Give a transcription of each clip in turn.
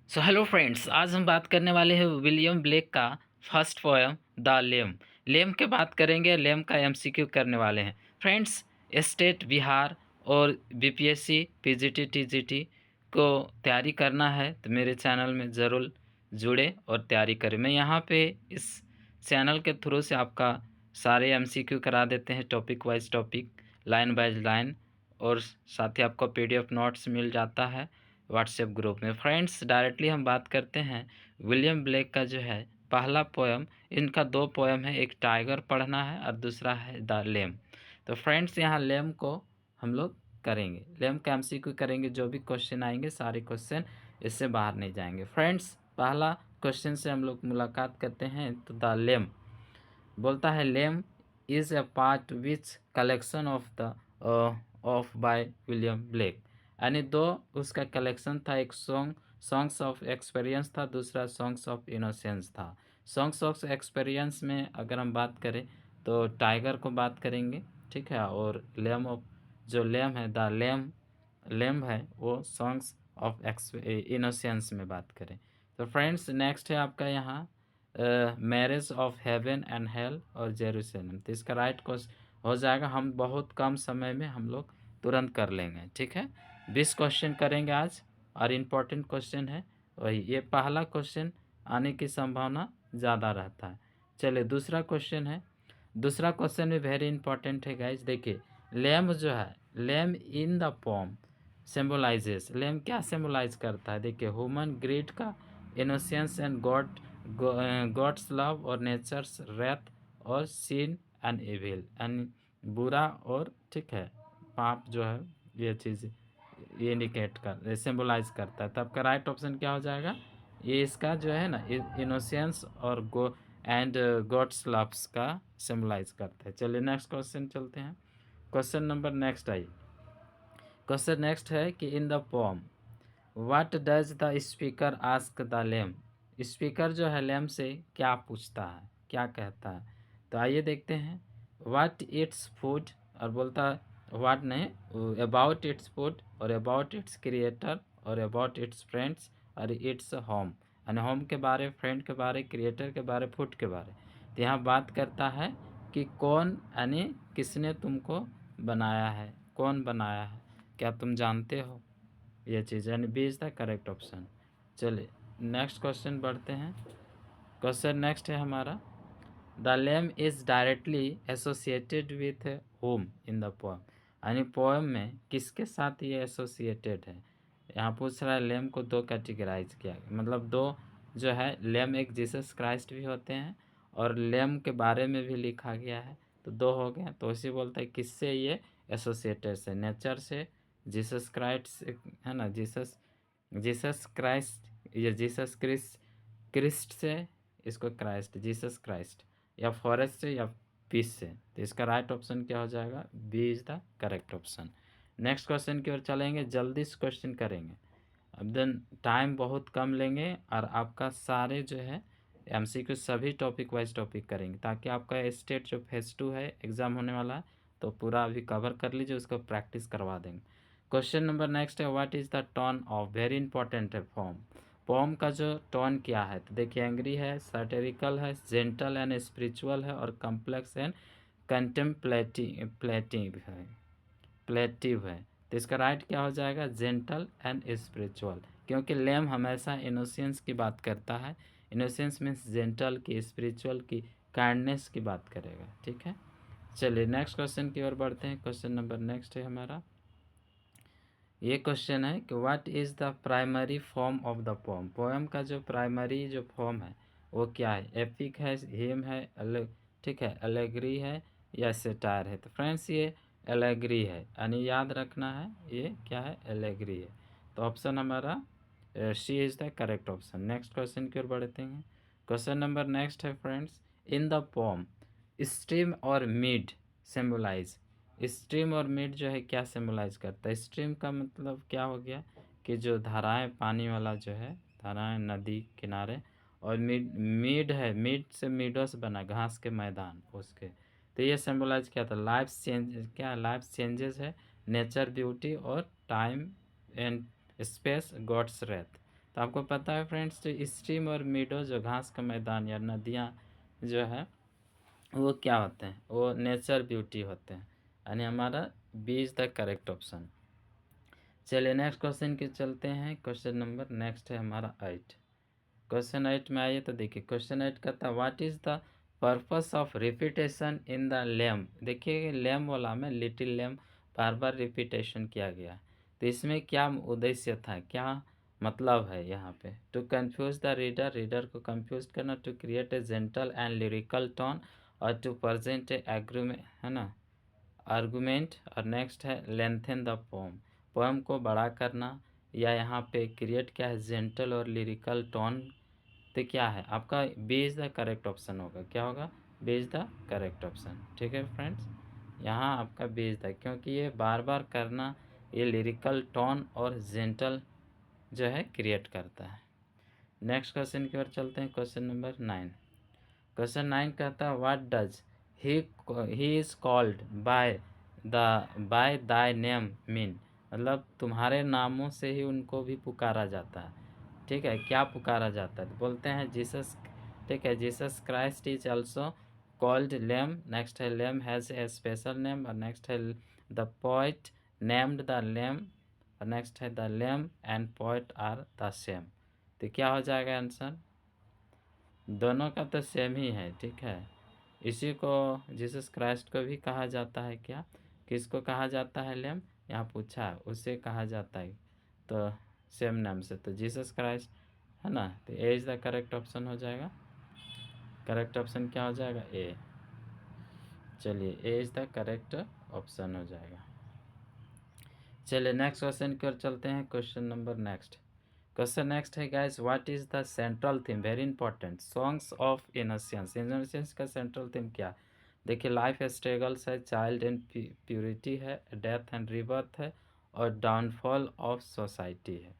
So hello friends, आज हम बात करने वाले हैं विलियम ब्लेक का फर्स्ट पोएम द लेम। लेम के बात करेंगे, लेम का एमसीक्यू करने वाले हैं फ्रेंड्स। स्टेट बिहार और बीपीएससी पीजीटी टीजीटी को तैयारी करना है तो मेरे चैनल में ज़रूर जुड़े और तैयारी करें। मैं यहाँ पे इस चैनल के थ्रू से आपका सारे एमसीक्यू करा देते हैं, topic wise topic, line by line, और साथ ही आपको पीडीएफ नोट्स मिल जाता है व्हाट्सएप ग्रुप में। फ्रेंड्स, डायरेक्टली हम बात करते हैं विलियम ब्लेक का जो है पहला पोएम। इनका दो पोएम है, एक टाइगर पढ़ना है और दूसरा है द लेम। तो फ्रेंड्स, यहाँ लेम को हम लोग करेंगे, लेम का एमसीक्यू करेंगे। जो भी क्वेश्चन आएंगे सारे क्वेश्चन इससे बाहर नहीं जाएंगे। फ्रेंड्स, पहला क्वेश्चन से हम लोग मुलाकात करते हैं। तो द लेम बोलता है, lamb is a part which collection of the of by William Blake. यानी दो उसका कलेक्शन था, एक सॉन्ग्स ऑफ एक्सपीरियंस था, दूसरा सॉन्ग्स ऑफ इनोसेंस था। सॉन्ग्स ऑफ एक्सपीरियंस में अगर हम बात करें तो टाइगर को बात करेंगे, ठीक है। और लेम ऑफ, जो लेम है द लेम, लेम है वो सॉन्ग्स ऑफ इनोसेंस में बात करें। तो फ्रेंड्स, नेक्स्ट है आपका यहाँ marriage of heaven and hell और जेरूसलम। तो इसका राइट क्वेश्चन हो जाएगा, हम बहुत कम समय में हम लोग तुरंत कर लेंगे, ठीक है। 20 क्वेश्चन करेंगे आज और इम्पोर्टेंट क्वेश्चन है वही। ये पहला क्वेश्चन आने की संभावना ज़्यादा रहता है। चलिए दूसरा क्वेश्चन है। दूसरा क्वेश्चन भी वेरी इंपॉर्टेंट है गाइज। देखिए, लेम जो है, लेम इन द पोम सिम्बोलाइजेस, लेम क्या सिम्बोलाइज करता है? देखिए, ह्यूमन ग्रीड का, इनोसेंस एंड गॉड्स लव और नेचर्स रेथ और सीन एंड एविल, एंड बुरा और, ठीक है, पाप जो है, ये चीज़ ये इंडिकेट कर, सिम्बोलाइज करता है। तो आपका राइट ऑप्शन क्या हो जाएगा? ये इसका जो है ना, इनोसेंस और गॉड्स लव्स का सिम्बलाइज करता है। चलिए नेक्स्ट क्वेश्चन चलते हैं। क्वेश्चन नंबर नेक्स्ट आइए। क्वेश्चन नेक्स्ट है कि in the pome what does the speaker ask the lame. Speaker जो है लेम से क्या पूछता है, क्या कहता है? तो आइए देखते हैं। व्हाट इट्स फूड, और बोलता है व्हाट नहीं, अबाउट इट्स फूड और अबाउट इट्स क्रिएटर और अबाउट इट्स फ्रेंड्स और इट्स होम। यानी होम के बारे, फ्रेंड के बारे, क्रिएटर के बारे, फूड के बारे। तो यहाँ बात करता है कि कौन, यानी किसने तुमको बनाया है, कौन बनाया है, क्या तुम जानते हो? ये चीज़, यानी B is the correct option. चलिए नेक्स्ट क्वेश्चन बढ़ते हैं। क्वेश्चन नेक्स्ट है हमारा, the lamb is directly associated with home in the poem. यानी पोएम में किसके साथ ये एसोसिएटेड है? यहाँ पूछ रहा है लेम को दो कैटेगराइज किया, मतलब दो जो है लेम, एक जीसस क्राइस्ट भी होते हैं और लेम के बारे में भी लिखा गया है, तो दो हो गए। तो इसी बोलता है किससे ये एसोसिएटेड से, नेचर से, जीसस क्राइस्ट से, है ना, जीसस जीसस क्राइस्ट या जीसस क्रिस्ट से, इसको क्राइस्ट, जीसस क्राइस्ट, या फॉरेस्ट से या पीस से। तो इसका राइट ऑप्शन क्या हो जाएगा? B is the correct option. Next question की ओर चलेंगे, जल्दी से क्वेश्चन करेंगे। अब देन टाइम बहुत कम लेंगे और आपका सारे जो है एमसीक्यू सभी टॉपिक वाइज टॉपिक करेंगे, ताकि आपका स्टेट जो फेज 2 है एग्ज़ाम होने वाला है तो पूरा अभी कवर कर लीजिए, उसको प्रैक्टिस करवा देंगे। क्वेश्चन नंबर नेक्स्ट है, what is the tone of, very important है फॉर्म, पोम का जो टोन क्या है? तो देखिए, एंग्री है, सैटिरिकल है, जेंटल एंड स्पिरिचुअल है और कम्प्लेक्स एंड कंटेम्पलेटिव है, प्लेटिव है। तो इसका राइट क्या हो जाएगा? जेंटल एंड स्पिरिचुअल, क्योंकि लेम हमेशा इनोसेंस की बात करता है। इनोसेंस मीन्स जेंटल की, स्पिरिचुअल की, काइंडनेस की बात करेगा, ठीक है। चलिए नेक्स्ट क्वेश्चन की ओर बढ़ते हैं। क्वेश्चन नंबर नेक्स्ट है हमारा, ये क्वेश्चन है कि what is the primary form of the poem. Poem का जो प्राइमरी जो फॉर्म है वो क्या है? एपिक है, हिम है, ठीक है, एलेग्री है या सेटायर है? तो फ्रेंड्स, ये एलेग्री है, यानी याद रखना है ये क्या है, एलेग्री है। तो ऑप्शन हमारा C is the correct option. Next question की ओर बढ़ते हैं। क्वेश्चन नंबर नेक्स्ट है friends, in the poem stream और मिड सिम्बलाइज। स्ट्रीम और मिड जो है क्या सिम्बलाइज करता है? स्ट्रीम का मतलब क्या हो गया कि जो धाराएं, पानी वाला जो है, धाराएं नदी किनारे, और मिड है, मिड से मिडोस बना, घास के मैदान उसके। तो ये सिम्बलाइज क्या था? लाइफ चेंज, क्या लाइफ चेंजेस है, नेचर ब्यूटी और time and space, God's wrath. तो आपको पता है फ्रेंड्स, जो स्ट्रीम और मीडो जो घास का मैदान या नदियाँ जो है वो क्या होते हैं, वो नेचर ब्यूटी होते हैं, यानी हमारा B is the correct option. चलिए नेक्स्ट क्वेश्चन के चलते हैं। क्वेश्चन नंबर नेक्स्ट है हमारा 8। क्वेश्चन 8 में आइए तो देखिए क्वेश्चन 8 का था what is the purpose of repetition in the lamp. देखिए लैम्प वाला में लिटिल लैम्प बार बार रिपीटेशन किया गया, तो इसमें क्या उद्देश्य था, क्या मतलब है यहाँ पे? To confuse the reader, reader को कंफ्यूज करना, to create a gentle and lyrical tone, और टू प्रेजेंट ए एग्रीमेंट, है ना, आर्गूमेंट। और नेक्स्ट है लेंथन द पोम, पोएम को बड़ा करना, या यहाँ पे क्रिएट क्या है, जेंटल और लिरिकल टोन। तो क्या है आपका B is the correct option होगा, क्या होगा, B is the correct option. ठीक है फ्रेंड्स, यहाँ आपका बी इज़ द, क्योंकि ये बार बार करना ये लिरिकल टोन और जेंटल जो है क्रिएट करता है। नेक्स्ट क्वेश्चन की ओर चलते हैं। Question number 9। क्वेश्चन 9 कहता है what does he is called by thy name mean, मतलब तुम्हारे नामों से ही उनको भी पुकारा जाता है। ठीक है, क्या पुकारा जाता है, तो बोलते हैं जीसस। ठीक है, Jesus Christ is also called lamb. Next है lamb has a special name, और नेक्स्ट है the poet named the lamb, और नेक्स्ट है the lamb and poet are the same. तो क्या हो जाएगा आंसर, दोनों का तो सेम ही है। ठीक है, इसी को जीसस क्राइस्ट को भी कहा जाता है, क्या, किसको कहा जाता है लेम, यहाँ पूछा है, उसे कहा जाता है तो सेम नाम से, तो जीसस क्राइस्ट, है ना। तो A is the correct option हो जाएगा। करेक्ट ऑप्शन क्या हो जाएगा, ए। चलिए A is the correct option हो जाएगा। चलिए नेक्स्ट क्वेश्चन की ओर चलते हैं। Question number next. Question next है guys what is the central theme, very important, songs of innocence. Innocence का सेंट्रल थीम क्या, देखिए लाइफ स्ट्रगल्स है, चाइल्ड एंड प्योरिटी है, डेथ एंड रिबर्थ है, और डाउनफॉल ऑफ सोसाइटी है।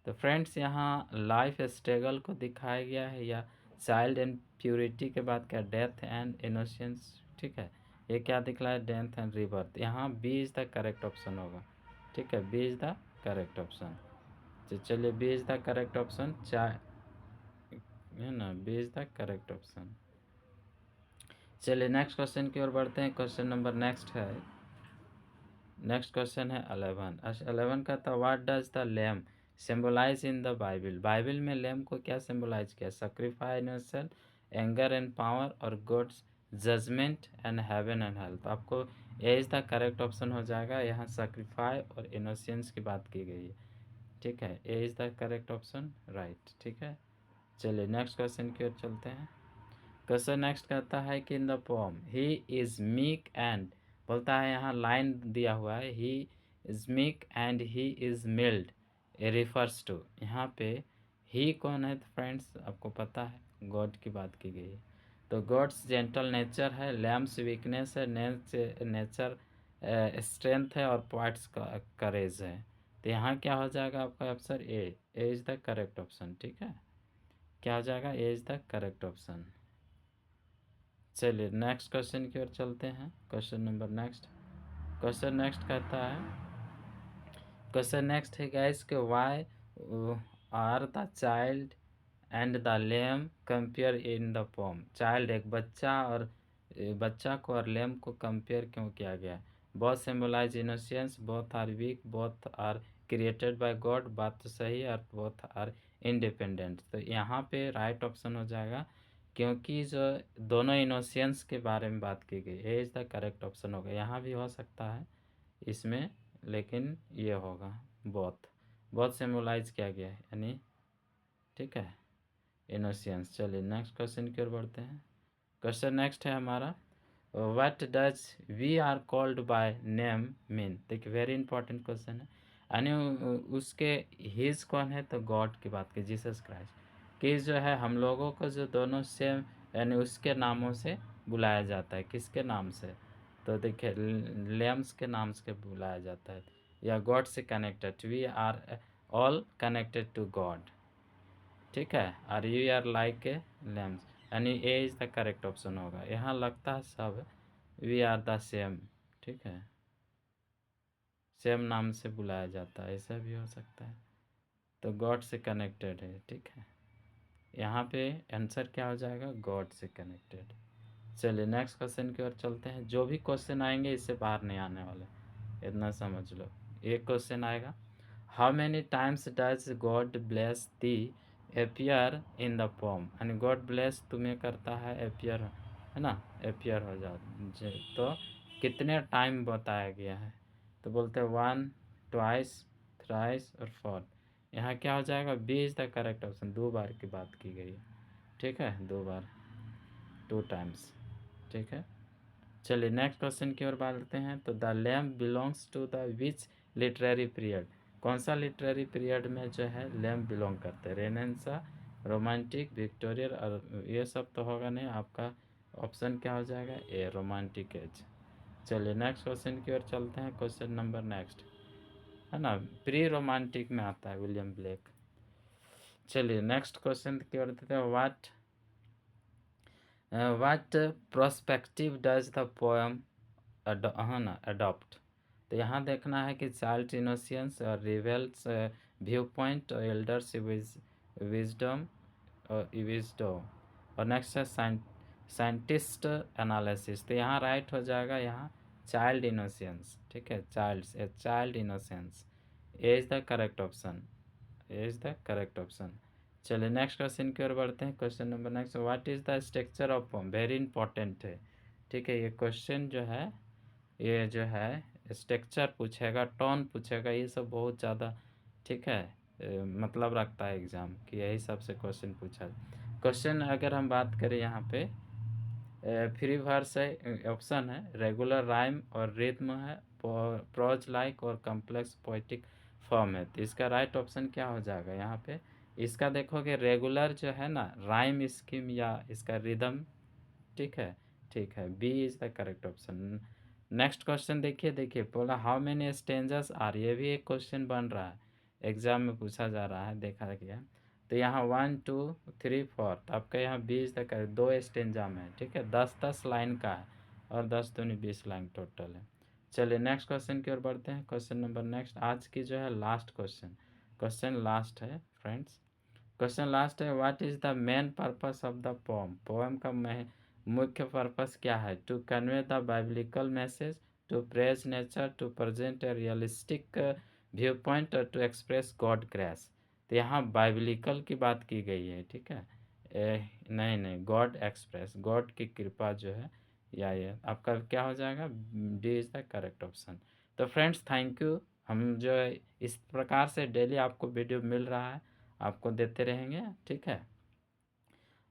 तो फ्रेंड्स यहाँ लाइफ स्ट्रगल को दिखाया गया है, या चाइल्ड एंड प्योरिटी के बाद क्या, डेथ एंड इनोसेंस। ठीक है, ये क्या दिखला है, डेथ एंड रिबर्थ। यहाँ B is the correct option होगा। ठीक है, B is the correct option. तो चलिए B is the correct option, है ना, B is the correct option. चलिए नेक्स्ट क्वेश्चन की ओर बढ़ते हैं। क्वेश्चन नंबर नेक्स्ट है, नेक्स्ट क्वेश्चन है 11। 11 का था what does the lamb symbolize in the Bible. Bible में लैम को क्या सिम्बलाइज किया, sacrifice, innocent, anger and power, और God's judgement and heaven and health. आपको A is the correct option हो जाएगा, यहाँ सैक्रिफाइस और इनोसेंस की बात की गई है। ठीक है, ए is the correct option, right. ठीक है, चलिए नेक्स्ट क्वेश्चन की ओर चलते हैं। क्वेश्चन नेक्स्ट कहता है कि in the poem he is meek and, बोलता है यहाँ लाइन दिया हुआ है, he is meek and he is mild, a refers to, यहाँ पे ही कौन है, तो फ्रेंड्स आपको पता है गॉड की बात की गई है। तो गॉड्स जेंटल नेचर है, लैम्स वीकनेस है, नेचर स्ट्रेंथ है, और पॉइंट्स करेज है। तो यहाँ क्या हो जाएगा आपका answer, A is the correct option. ठीक है, क्या हो जाएगा, A is the correct option. चलिए नेक्स्ट क्वेश्चन की ओर चलते हैं। Question number next. Question next कहता है, क्वेश्चन नेक्स्ट है गाइस कि why are the child and the lamb compare in the poem. Child एक बच्चा, और बच्चा को और लेम को कंपेयर क्यों किया गया, both symbolize innocence, both are weak, both are created by God, बात तो सही है, और बोथ आर इंडिपेंडेंट। तो यहाँ पे राइट ऑप्शन हो जाएगा, क्योंकि जो दोनों इनोसेंस के बारे में बात की गई, ए इज़ द करेक्ट ऑप्शन होगा। यहाँ भी हो सकता है इसमें, लेकिन ये होगा बोथ, बोथ सिम्बलाइज किया गया है यानी। ठीक है, इनोसेंस। चलिए नेक्स्ट क्वेश्चन की ओर बढ़ते हैं। क्वेश्चन नेक्स्ट है हमारा what does we are called by name mean. देखिए वेरी इंपॉर्टेंट क्वेश्चन है, यानी उसके हिज कौन है, तो गॉड की बात की, जीसस क्राइस्ट कि जो है हम लोगों को जो दोनों सेम यानी उसके नामों से बुलाया जाता है, किसके नाम से, तो देखिए लेम्स के नाम से बुलाया जाता है, या गॉड से connected, we are all connected to God. ठीक है, और you are like a lambs, यानी A is the correct option होगा। यहाँ लगता है सब वी आर द सेम। ठीक है, सेम नाम से बुलाया जाता है, ऐसा भी हो सकता है। तो गॉड से कनेक्टेड है, ठीक है। यहाँ पे आंसर क्या हो जाएगा, गॉड से कनेक्टेड। चलिए नेक्स्ट क्वेश्चन की ओर चलते हैं। जो भी क्वेश्चन आएंगे इससे बाहर नहीं आने वाले, इतना समझ लो। एक क्वेश्चन आएगा, how many times does God bless the appear in the pome, यानी गॉड ब्लेस तुम्हें करता है अपियर, है ना, अपियर हो जाए तो कितने टाइम बताया गया है। तो बोलते हैं 1, 2, थ्राइस और 4। यहाँ क्या हो जाएगा, B is the correct option, 2 बार की बात की गई है, ठीक है, 2 बार, 2 टाइम्स, ठीक है। चलिए नेक्स्ट क्वेश्चन की ओर बढ़ते हैं। तो the lamb belongs to the which literary period, कौन सा लिटरेरी पीरियड में जो है लैम्प बिलोंग करते हैं, रेनेसा, रोमांटिक, विक्टोरियल, और ये सब तो होगा नहीं, आपका ऑप्शन क्या हो जाएगा, ए, रोमांटिक एज। चलिए नेक्स्ट क्वेश्चन की ओर चलते हैं। क्वेश्चन नंबर नेक्स्ट है ना, प्री रोमांटिक में आता है विलियम ब्लेक। चलिए नेक्स्ट क्वेश्चन की ओर देते हैं, what prospective does the poem है ना अडॉप्ट। तो यहाँ देखना है कि चाइल्ड इनोसेंस और रिवेल्स व्यू पॉइंट और एल्डर्स विजडम और नेक्स्ट है साइंटिस्ट एनालिसिस। तो यहाँ राइट हो जाएगा, यहाँ चाइल्ड इनोसेंस, ठीक है, child innocence, A is the correct option, A is the correct option. चलिए नेक्स्ट क्वेश्चन की ओर बढ़ते हैं। Question number next, what is the structure of poem, very important है, ठीक है। ये क्वेश्चन जो है, ये जो है स्ट्रक्चर पूछेगा, टोन पूछेगा, ये सब बहुत ज़्यादा, ठीक है, मतलब रखता है एग्जाम कि यही सबसे क्वेश्चन पूछा। क्वेश्चन अगर हम बात करें यहाँ पे, फ्री वर्स है, ऑप्शन है, रेगुलर राइम और रिद्म है, प्रोज लाइक और कम्प्लेक्स पोइटिक फॉर्म है। तो इसका राइट ऑप्शन क्या हो जाएगा यहाँ पे, इसका देखोगे रेगुलर जो है ना, राइम स्कीम या इसका रिदम, ठीक है, ठीक है, B is the correct option. Next question देखिए बोला हाउ मेनी स्टेंजर्स आर, ये भी एक क्वेश्चन बन रहा है, एग्जाम में पूछा जा रहा है, देखा गया। तो यहाँ 1, 2, 3, 4, तो आपका यहाँ 20 तक है, 2 स्टेंजा में है, ठीक है, 10-10 लाइन का है, और 10 दूनी 20 लाइन टोटल है। चलिए नेक्स्ट क्वेश्चन की ओर बढ़ते हैं। क्वेश्चन नंबर नेक्स्ट, आज की जो है लास्ट क्वेश्चन, क्वेश्चन लास्ट है फ्रेंड्स, क्वेश्चन लास्ट है, what is the main purpose of the poem, poem का मुख्य पर्पस क्या है, to convey the biblical message, to praise nature, to present a realistic view point, और to express God grace. तो यहाँ biblical की बात की गई है, ठीक है, नहीं, गॉड एक्सप्रेस, गॉड की कृपा जो है, या ये आपका क्या हो जाएगा, D is the correct option. तो फ्रेंड्स थैंक यू, हम जो है इस प्रकार से डेली आपको वीडियो मिल रहा है, आपको देते रहेंगे, ठीक है।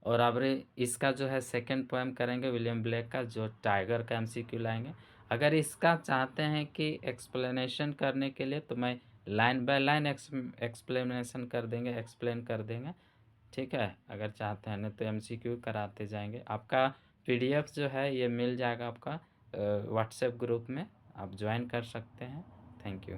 और अब इसका जो है सेकंड पोएम करेंगे विलियम ब्लेक का, जो टाइगर का एमसीक्यू लाएंगे। अगर इसका चाहते हैं कि एक्सप्लेनेशन करने के लिए, तो मैं लाइन बाय लाइन एक्सप्लेनेशन कर देंगे, एक्सप्लेन कर देंगे, ठीक है, अगर चाहते हैं, नहीं तो एमसीक्यू कराते जाएंगे। आपका पीडीएफ जो है ये मिल जाएगा आपका व्हाट्सएप ग्रुप में, आप ज्वाइन कर सकते हैं। Thank you.